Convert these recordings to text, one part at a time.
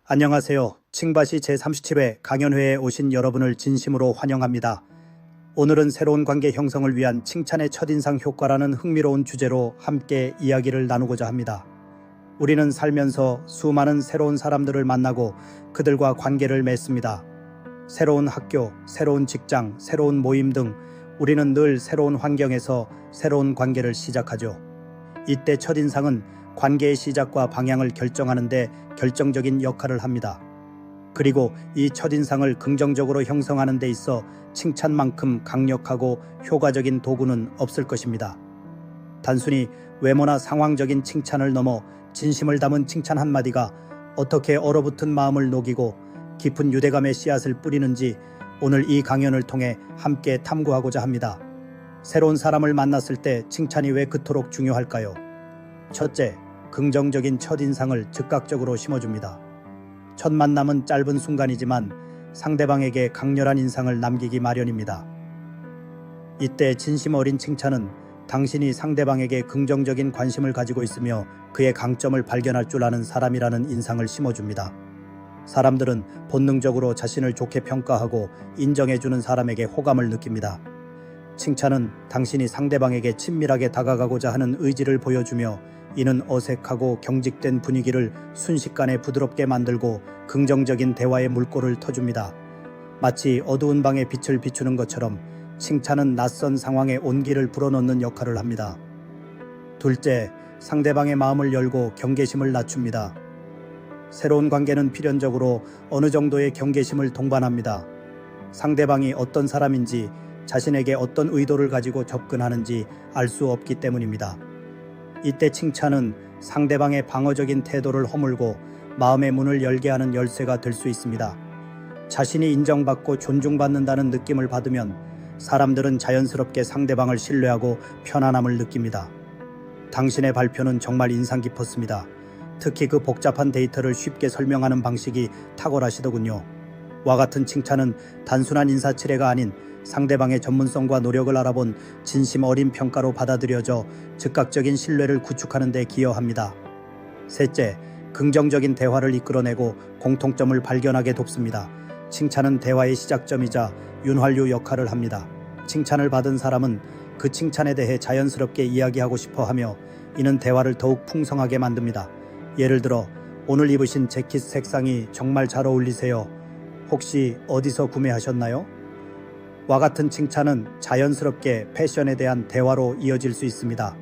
안녕하세요. 칭밭이 제37회 강연회에 오신 여러분을 진심으로 환영합니다. 오늘은 새로운 관계 형성을 위한 칭찬의 첫인상 효과라는 흥미로운 주제로 함께 이야기를 나누고자 합니다. 우리는 살면서 수많은 새로운 사람들을 만나고 그들과 관계를 맺습니다. 새로운 학교, 새로운 직장, 새로운 모임 등 우리는 늘 새로운 환경에서 새로운 관계를 시작하죠. 이때 첫인상은 관계의 시작과 방향을 결정하는 데 결정적인 역할을 합니다. 그리고 이 첫인상을 긍정적으로 형성하는 데 있어 칭찬만큼 강력하고 효과적인 도구는 없을 것입니다. 단순히 외모나 상황적인 칭찬을 넘어 진심을 담은 칭찬 한마디가 어떻게 얼어붙은 마음을 녹이고 깊은 유대감의 씨앗을 뿌리는지 오늘 이 강연을 통해 함께 탐구하고자 합니다. 새로운 사람을 만났을 때 칭찬이 왜 그토록 중요할까요? 첫째, 긍정적인 첫인상을 즉각적으로 심어줍니다. 첫 만남은 짧은 순간이지만 상대방에게 강렬한 인상을 남기기 마련입니다. 이때 진심 어린 칭찬은 당신이 상대방에게 긍정적인 관심을 가지고 있으며 그의 강점을 발견할 줄 아는 사람이라는 인상을 심어줍니다. 사람들은 본능적으로 자신을 좋게 평가하고 인정해주는 사람에게 호감을 느낍니다. 칭찬은 당신이 상대방에게 친밀하게 다가가고자 하는 의지를 보여주며 이는 어색하고 경직된 분위기를 순식간에 부드럽게 만들고 긍정적인 대화의 물꼬를 터줍니다. 마치 어두운 방에 빛을 비추는 것처럼 칭찬은 낯선 상황에 온기를 불어넣는 역할을 합니다. 둘째, 상대방의 마음을 열고 경계심을 낮춥니다. 새로운 관계는 필연적으로 어느 정도의 경계심을 동반합니다. 상대방이 어떤 사람인지, 자신에게 어떤 의도를 가지고 접근하는지 알 수 없기 때문입니다. 이때 칭찬은 상대방의 방어적인 태도를 허물고 마음의 문을 열게 하는 열쇠가 될 수 있습니다. 자신이 인정받고 존중받는다는 느낌을 받으면 사람들은 자연스럽게 상대방을 신뢰하고 편안함을 느낍니다. 당신의 발표는 정말 인상 깊었습니다. 특히 그 복잡한 데이터를 쉽게 설명하는 방식이 탁월하시더군요. 와 같은 칭찬은 단순한 인사치레가 아닌 상대방의 전문성과 노력을 알아본 진심 어린 평가로 받아들여져 즉각적인 신뢰를 구축하는 데 기여합니다. 셋째, 긍정적인 대화를 이끌어내고 공통점을 발견하게 돕습니다. 칭찬은 대화의 시작점이자 윤활유 역할을 합니다. 칭찬을 받은 사람은 그 칭찬에 대해 자연스럽게 이야기하고 싶어 하며 이는 대화를 더욱 풍성하게 만듭니다. 예를 들어, 오늘 입으신 재킷 색상이 정말 잘 어울리세요. 혹시 어디서 구매하셨나요? 와 같은 칭찬은 자연스럽게 패션에 대한 대화로 이어질 수 있습니다.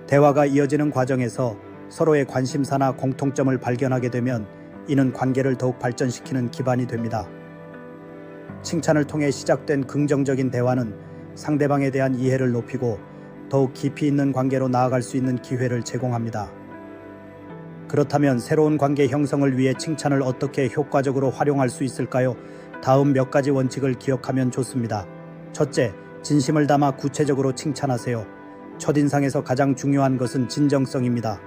대화가 이어지는 과정에서 서로의 관심사나 공통점을 발견하게 되면 이는 관계를 더욱 발전시키는 기반이 됩니다. 칭찬을 통해 시작된 긍정적인 대화는 상대방에 대한 이해를 높이고 더욱 깊이 있는 관계로 나아갈 수 있는 기회를 제공합니다. 그렇다면 새로운 관계 형성을 위해 칭찬을 어떻게 효과적으로 활용할 수 있을까요? 다음 몇 가지 원칙을 기억하면 좋습니다. 첫째, 진심을 담아 구체적으로 칭찬하세요. 첫인상에서 가장 중요한 것은 진정성입니다.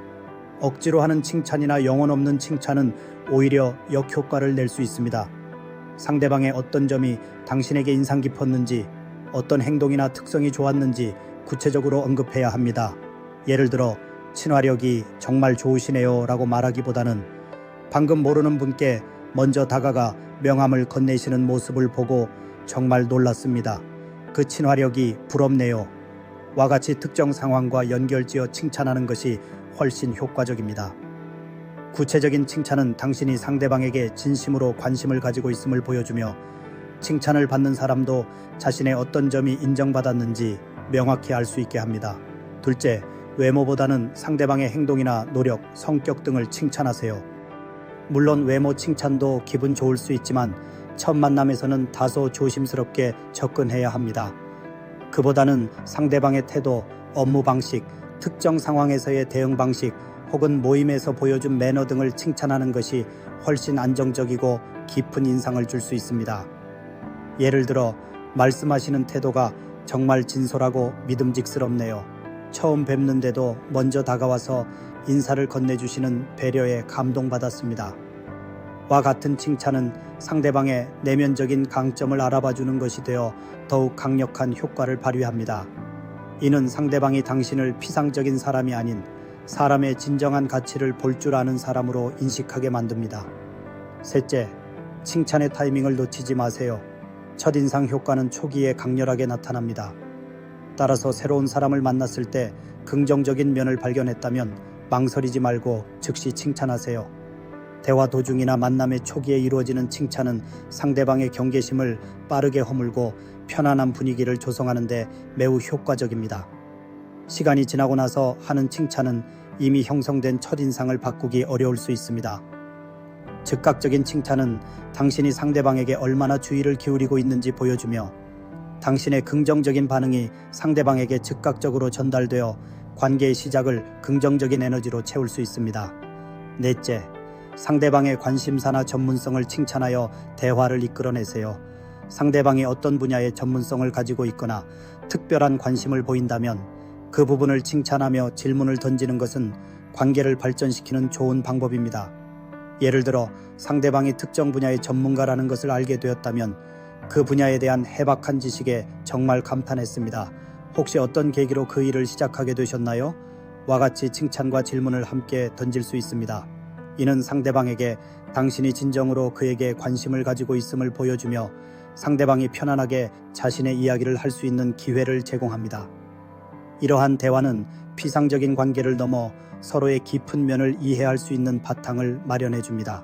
억지로 하는 칭찬이나 영혼 없는 칭찬은 오히려 역효과를 낼 수 있습니다. 상대방의 어떤 점이 당신에게 인상 깊었는지, 어떤 행동이나 특성이 좋았는지 구체적으로 언급해야 합니다. 예를 들어, 친화력이 정말 좋으시네요 라고 말하기보다는 방금 모르는 분께 먼저 다가가 명함을 건네시는 모습을 보고 정말 놀랐습니다. 그 친화력이 부럽네요. 와 같이 특정 상황과 연결지어 칭찬하는 것이 훨씬 효과적입니다. 구체적인 칭찬은 당신이 상대방에게 진심으로 관심을 가지고 있음을 보여주며 칭찬을 받는 사람도 자신의 어떤 점이 인정받았는지 명확히 알 수 있게 합니다. 둘째, 외모보다는 상대방의 행동이나 노력, 성격 등을 칭찬하세요. 물론 외모 칭찬도 기분 좋을 수 있지만 첫 만남에서는 다소 조심스럽게 접근해야 합니다. 그보다는 상대방의 태도, 업무 방식, 특정 상황에서의 대응 방식 혹은 모임에서 보여준 매너 등을 칭찬하는 것이 훨씬 안정적이고 깊은 인상을 줄 수 있습니다. 예를 들어, 말씀하시는 태도가 정말 진솔하고 믿음직스럽네요. 처음 뵙는데도 먼저 다가와서 인사를 건네주시는 배려에 감동받았습니다. 와 같은 칭찬은 상대방의 내면적인 강점을 알아봐주는 것이 되어 더욱 강력한 효과를 발휘합니다. 이는 상대방이 당신을 피상적인 사람이 아닌 사람의 진정한 가치를 볼 줄 아는 사람으로 인식하게 만듭니다. 셋째, 칭찬의 타이밍을 놓치지 마세요. 첫인상 효과는 초기에 강렬하게 나타납니다. 따라서 새로운 사람을 만났을 때 긍정적인 면을 발견했다면 망설이지 말고 즉시 칭찬하세요. 대화 도중이나 만남의 초기에 이루어지는 칭찬은 상대방의 경계심을 빠르게 허물고 편안한 분위기를 조성하는 데 매우 효과적입니다. 시간이 지나고 나서 하는 칭찬은 이미 형성된 첫인상을 바꾸기 어려울 수 있습니다. 즉각적인 칭찬은 당신이 상대방에게 얼마나 주의를 기울이고 있는지 보여주며 당신의 긍정적인 반응이 상대방에게 즉각적으로 전달되어 관계의 시작을 긍정적인 에너지로 채울 수 있습니다. 넷째, 상대방의 관심사나 전문성을 칭찬하여 대화를 이끌어내세요. 상대방이 어떤 분야의 전문성을 가지고 있거나 특별한 관심을 보인다면 그 부분을 칭찬하며 질문을 던지는 것은 관계를 발전시키는 좋은 방법입니다. 예를 들어 상대방이 특정 분야의 전문가라는 것을 알게 되었다면 그 분야에 대한 해박한 지식에 정말 감탄했습니다. 혹시 어떤 계기로 그 일을 시작하게 되셨나요? 와 같이 칭찬과 질문을 함께 던질 수 있습니다. 이는 상대방에게 당신이 진정으로 그에게 관심을 가지고 있음을 보여주며 상대방이 편안하게 자신의 이야기를 할 수 있는 기회를 제공합니다. 이러한 대화는 피상적인 관계를 넘어 서로의 깊은 면을 이해할 수 있는 바탕을 마련해 줍니다.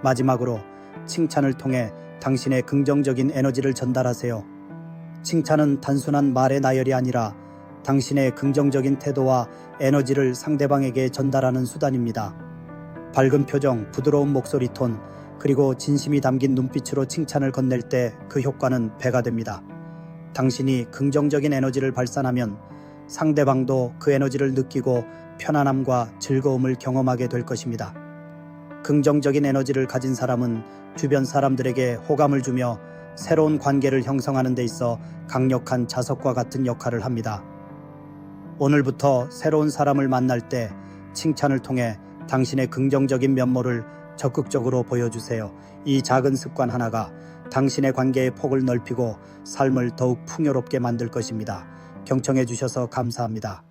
마지막으로 칭찬을 통해 당신의 긍정적인 에너지를 전달하세요. 칭찬은 단순한 말의 나열이 아니라 당신의 긍정적인 태도와 에너지를 상대방에게 전달하는 수단입니다. 밝은 표정, 부드러운 목소리 톤, 그리고 진심이 담긴 눈빛으로 칭찬을 건넬 때 그 효과는 배가 됩니다. 당신이 긍정적인 에너지를 발산하면 상대방도 그 에너지를 느끼고 편안함과 즐거움을 경험하게 될 것입니다. 긍정적인 에너지를 가진 사람은 주변 사람들에게 호감을 주며 새로운 관계를 형성하는 데 있어 강력한 자석과 같은 역할을 합니다. 오늘부터 새로운 사람을 만날 때 칭찬을 통해 당신의 긍정적인 면모를 적극적으로 보여주세요. 이 작은 습관 하나가 당신의 관계의 폭을 넓히고 삶을 더욱 풍요롭게 만들 것입니다. 경청해 주셔서 감사합니다.